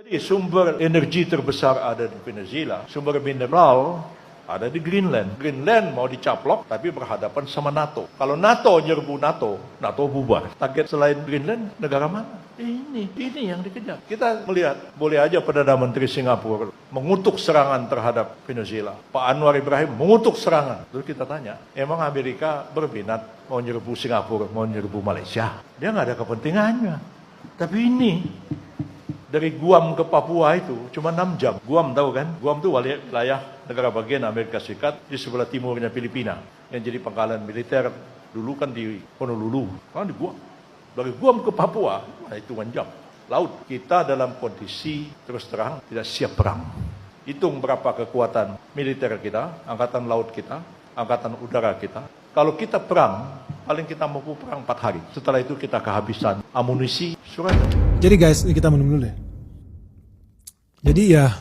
Jadi sumber energi terbesar ada di Venezuela, sumber mineral ada di Greenland. Greenland mau dicaplok tapi berhadapan sama NATO. Kalau NATO nyerbu NATO bubar. Target selain Greenland negara mana? Ini yang dikejar. Kita melihat, boleh aja Perdana Menteri Singapura mengutuk serangan terhadap Venezuela. Pak Anwar Ibrahim mengutuk serangan. Terus kita tanya, emang Amerika berminat mau nyerbu Singapura, mau nyerbu Malaysia? Dia nggak ada kepentingannya. Tapi ini, dari Guam ke Papua itu cuma 6 jam. Guam tahu kan? Guam itu wilayah negara bagian Amerika Serikat di sebelah timurnya Filipina. Yang jadi pangkalan militer dulu kan di Honolulu. Kan di Guam. Dari Guam ke Papua, hitungan jam. Laut, kita dalam kondisi terus terang tidak siap perang. Hitung berapa kekuatan militer kita, angkatan laut kita, angkatan udara kita. Kalau kita perang, paling kita mampu perang 4 hari. Setelah itu kita kehabisan amunisi, surrender. Jadi guys, ini kita minum dulu deh. Jadi ya,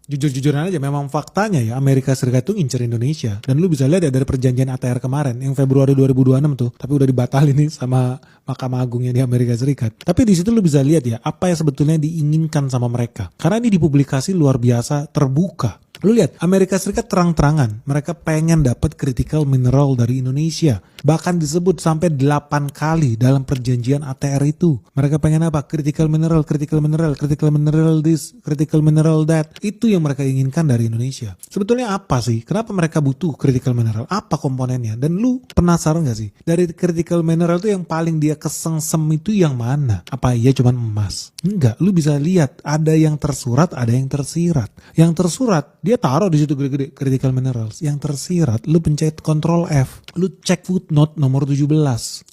jujur-jujuran aja memang faktanya ya Amerika Serikat tuh ngincer Indonesia. Dan lu bisa lihat ya dari perjanjian ATR kemarin yang Februari 2026 tuh, tapi udah dibatalin nih sama Mahkamah Agungnya di Amerika Serikat. Tapi di situ lu bisa lihat ya apa yang sebetulnya diinginkan sama mereka. Karena ini dipublikasi luar biasa terbuka. Lu lihat, Amerika Serikat terang-terangan, mereka pengen dapat critical mineral dari Indonesia. Bahkan disebut sampai 8 kali dalam perjanjian ATR itu. Mereka pengen apa? Critical mineral, critical mineral, critical mineral this, critical mineral that. Itu yang mereka inginkan dari Indonesia. Sebetulnya apa sih? Kenapa mereka butuh critical mineral? Apa komponennya? Dan lu penasaran gak sih? Dari critical mineral itu yang paling dia kesengsem itu yang mana? Apa iya cuman emas? Enggak, lu bisa lihat ada yang tersurat, ada yang tersirat. Yang tersurat dia taruh di situ gede-gede critical minerals. Yang tersirat, lu pencet Ctrl F, lu cek footnote nomor 17.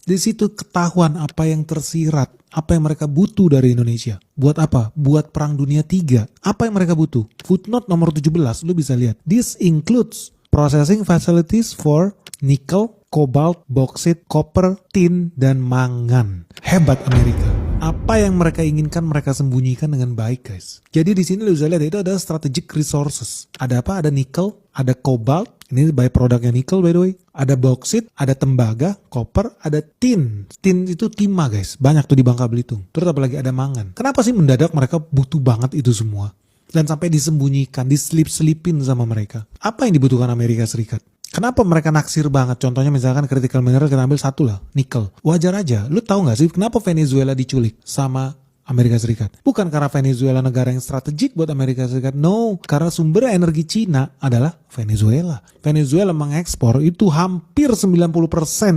Di situ ketahuan apa yang tersirat, apa yang mereka butuh dari Indonesia. Buat apa? Buat Perang Dunia 3. Apa yang mereka butuh? Footnote nomor 17, lu bisa lihat. This includes processing facilities for nickel, cobalt, bauxite, copper, tin, dan mangan. Hebat Amerika. Apa yang mereka inginkan mereka sembunyikan dengan baik, guys. Jadi di sini lu bisa lihat itu ada strategic resources. Ada apa? Ada nickel, ada cobalt. Ini byproductnya nickel by the way. Ada bauxite, ada tembaga, copper, ada tin. Tin itu timah, guys. Banyak tuh di Bangka Belitung. Terus apalagi ada mangan. Kenapa sih mendadak mereka butuh banget itu semua? Dan sampai disembunyikan, diselip-selipin sama mereka. Apa yang dibutuhkan Amerika Serikat? Kenapa mereka naksir banget? Contohnya misalkan critical mineral kita ambil satu lah, nikel. Wajar aja. Lu tahu gak sih kenapa Venezuela diculik sama Amerika Serikat? Bukan karena Venezuela negara yang strategik buat Amerika Serikat. No, karena sumber energi Cina adalah Venezuela. Venezuela mengekspor itu hampir 90%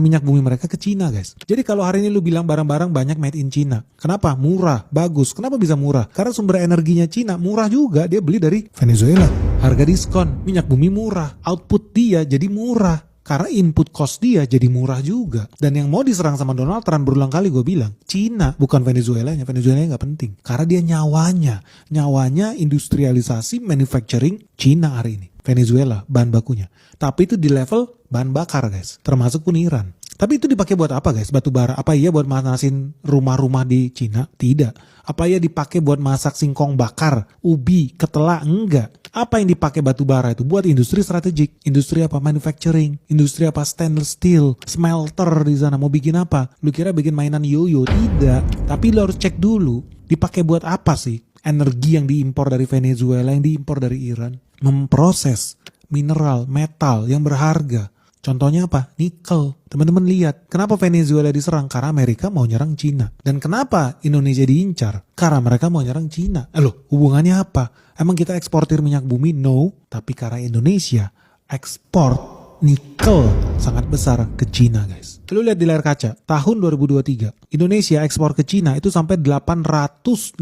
minyak bumi mereka ke Cina, guys. Jadi kalau hari ini lu bilang barang-barang banyak made in Cina. Kenapa? Murah, bagus. Kenapa bisa murah? Karena sumber energinya Cina murah juga. Dia beli dari Venezuela. Harga diskon, minyak bumi murah. Output dia jadi murah. Karena input cost dia jadi murah juga. Dan yang mau diserang sama Donald Trump berulang kali gue bilang, Cina bukan Venezuelanya. Venezuelanya gak penting. Karena dia nyawanya industrialisasi manufacturing Cina hari ini. Venezuela bahan bakunya. Tapi itu di level bahan bakar, guys. Termasuk pun Iran. Tapi itu dipakai buat apa, guys? Batu bara. Apa iya buat manasin rumah-rumah di Cina? Tidak. Apa iya dipakai buat masak singkong bakar, ubi, ketela? Enggak. Apa yang dipakai batu bara itu? Buat industri strategik. Industri apa? Manufacturing. Industri apa? Stainless steel. Smelter di sana. Mau bikin apa? Lu kira bikin mainan yoyo? Tidak. Tapi lu harus cek dulu. Dipakai buat apa sih? Energi yang diimpor dari Venezuela, yang diimpor dari Iran. Memproses mineral, metal yang berharga. Contohnya apa? Nikel. Teman-teman lihat, kenapa Venezuela diserang? Karena Amerika mau nyerang Cina. Dan kenapa Indonesia diincar? Karena mereka mau nyerang Cina. Loh, hubungannya apa? Emang kita eksportir minyak bumi? No. Tapi karena Indonesia ekspor nikel sangat besar ke Cina, guys. Lu lihat di layar kaca, tahun 2023, Indonesia ekspor ke Cina itu sampai 867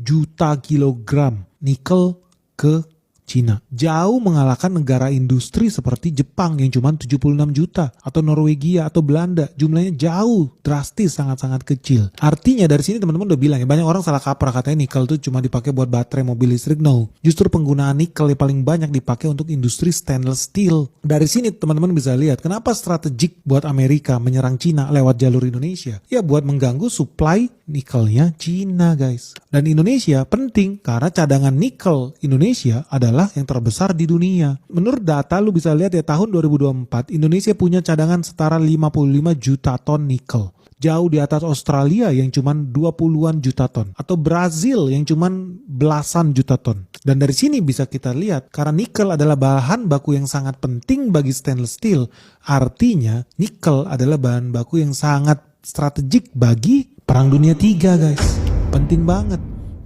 juta kilogram nikel ke Cina. Jauh mengalahkan negara industri seperti Jepang yang cuma 76 juta. Atau Norwegia atau Belanda. Jumlahnya jauh, drastis, sangat-sangat kecil. Artinya dari sini teman-teman udah bilang ya, banyak orang salah kaprah katanya nikel tuh cuma dipakai buat baterai mobil listrik. No, justru penggunaan nikel yang paling banyak dipakai untuk industri stainless steel. Dari sini teman-teman bisa lihat kenapa strategik buat Amerika menyerang Cina lewat jalur Indonesia. Ya buat mengganggu supply nikelnya Cina, guys. Dan Indonesia penting karena cadangan nikel Indonesia adalah yang terbesar di dunia. Menurut data lu bisa lihat ya tahun 2024 Indonesia punya cadangan setara 55 juta ton nikel. jauh di atas Australia yang cuman 20-an juta ton, atau Brazil yang cuman belasan juta ton. Dan dari sini bisa kita lihat, karena nikel adalah bahan baku yang sangat penting bagi stainless steel, artinya nikel adalah bahan baku yang sangat strategik bagi Perang Dunia III, guys. Penting banget.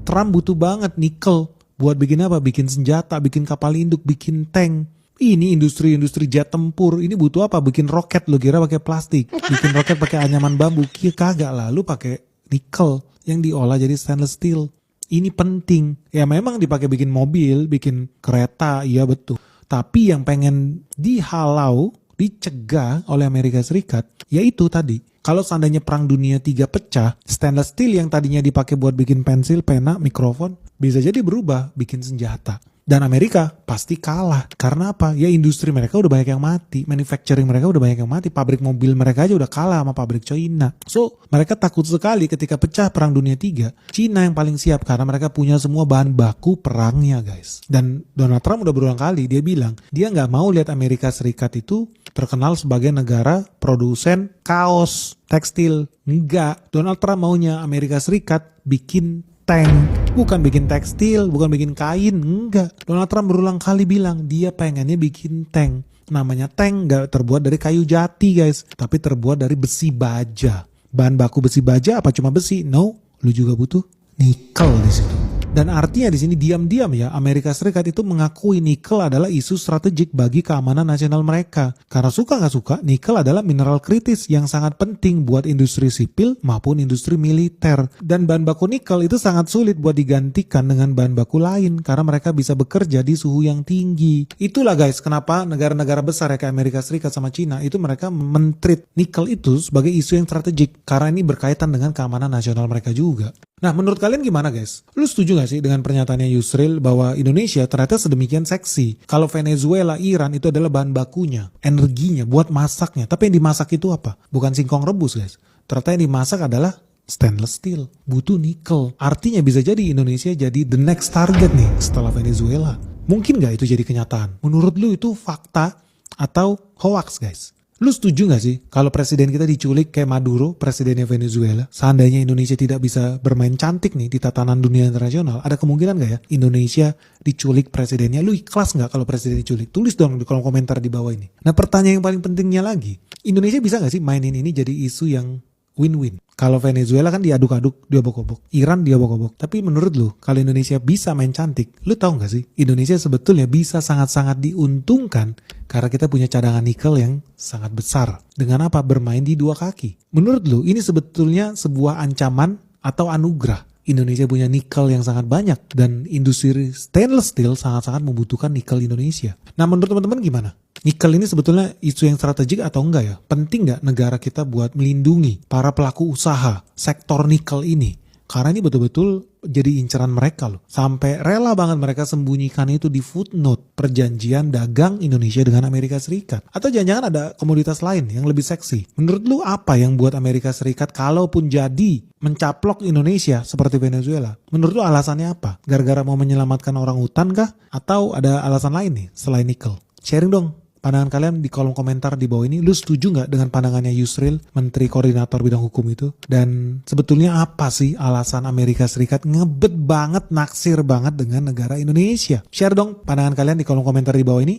Trump butuh banget nikel. Buat bikin apa? Bikin senjata, bikin kapal induk, bikin tank. Ini industri jet tempur. Ini butuh apa? Bikin roket. Lo kira pakai plastik? Bikin roket pakai anyaman bambu? Kagak lah. Lu pakai nikel yang diolah jadi stainless steel. Ini penting. Ya memang dipakai bikin mobil, bikin kereta, iya betul. Tapi yang pengen dihalau, dicegah oleh Amerika Serikat, yaitu tadi. Kalau seandainya Perang Dunia III pecah, stainless steel yang tadinya dipakai buat bikin pensil, pena, mikrofon, bisa jadi berubah bikin senjata. Dan Amerika pasti kalah. Karena apa? Ya industri mereka udah banyak yang mati. Manufacturing mereka udah banyak yang mati. Pabrik mobil mereka aja udah kalah sama pabrik China. So, mereka takut sekali ketika pecah Perang Dunia III. China yang paling siap karena mereka punya semua bahan baku perangnya, guys. Dan Donald Trump udah berulang kali dia bilang, dia nggak mau lihat Amerika Serikat itu terkenal sebagai negara produsen kaos, tekstil. Enggak. Donald Trump maunya Amerika Serikat bikin tank, bukan bikin tekstil, bukan bikin kain, enggak. Donald Trump berulang kali bilang dia pengennya bikin tank. Namanya tank gak terbuat dari kayu jati, guys, tapi terbuat dari besi baja. Bahan baku besi baja apa cuma besi? No, lu juga butuh nikel di situ. Dan artinya di sini diam-diam ya Amerika Serikat itu mengakui nikel adalah isu strategik bagi keamanan nasional mereka. Karena suka nggak suka, nikel adalah mineral kritis yang sangat penting buat industri sipil maupun industri militer. Dan bahan baku nikel itu sangat sulit buat digantikan dengan bahan baku lain karena mereka bisa bekerja di suhu yang tinggi. Itulah guys kenapa negara-negara besar ya kayak Amerika Serikat sama Cina itu mereka men-treat nikel itu sebagai isu yang strategik karena ini berkaitan dengan keamanan nasional mereka juga. Nah menurut kalian gimana guys? Lu setuju gak sih dengan pernyataannya Yusril bahwa Indonesia ternyata sedemikian seksi? Kalau Venezuela, Iran itu adalah bahan bakunya, energinya, buat masaknya. Tapi yang dimasak itu apa? Bukan singkong rebus guys. Ternyata yang dimasak adalah stainless steel. Butuh nikel. Artinya bisa jadi Indonesia jadi the next target nih setelah Venezuela. Mungkin gak itu jadi kenyataan? Menurut lu itu fakta atau hoax guys? Lu setuju gak sih kalau presiden kita diculik kayak Maduro, presidennya Venezuela? Seandainya Indonesia tidak bisa bermain cantik nih di tatanan dunia internasional, ada kemungkinan gak ya Indonesia diculik presidennya? Lu ikhlas gak kalau presiden diculik? Tulis dong di kolom komentar di bawah ini. Nah pertanyaan yang paling pentingnya lagi, Indonesia bisa gak sih mainin ini jadi isu yang win-win? Kalau Venezuela kan diaduk-aduk, diobok-obok. Iran diobok-obok. Tapi menurut lu, kalau Indonesia bisa main cantik, lu tahu gak sih? Indonesia sebetulnya bisa sangat-sangat diuntungkan karena kita punya cadangan nikel yang sangat besar. Dengan apa? Bermain di dua kaki. Menurut lu, ini sebetulnya sebuah ancaman atau anugerah. Indonesia punya nikel yang sangat banyak dan industri stainless steel sangat-sangat membutuhkan nikel Indonesia. Nah menurut teman-teman gimana? Nikel ini sebetulnya isu yang strategik atau enggak ya? Penting nggak negara kita buat melindungi para pelaku usaha sektor nikel ini? Karena ini betul-betul jadi inceran mereka loh. Sampai rela banget mereka sembunyikan itu di footnote perjanjian dagang Indonesia dengan Amerika Serikat. Atau jangan-jangan ada komoditas lain yang lebih seksi. Menurut lu apa yang buat Amerika Serikat kalaupun jadi mencaplok Indonesia seperti Venezuela? Menurut lu alasannya apa? Gara-gara mau menyelamatkan orang hutan kah? Atau ada alasan lain nih selain nikel? Sharing dong pandangan kalian di kolom komentar di bawah ini. Lu setuju nggak dengan pandangannya Yusril, Menteri Koordinator Bidang Hukum itu? Dan sebetulnya apa sih alasan Amerika Serikat ngebet banget, naksir banget dengan negara Indonesia? Share dong pandangan kalian di kolom komentar di bawah ini.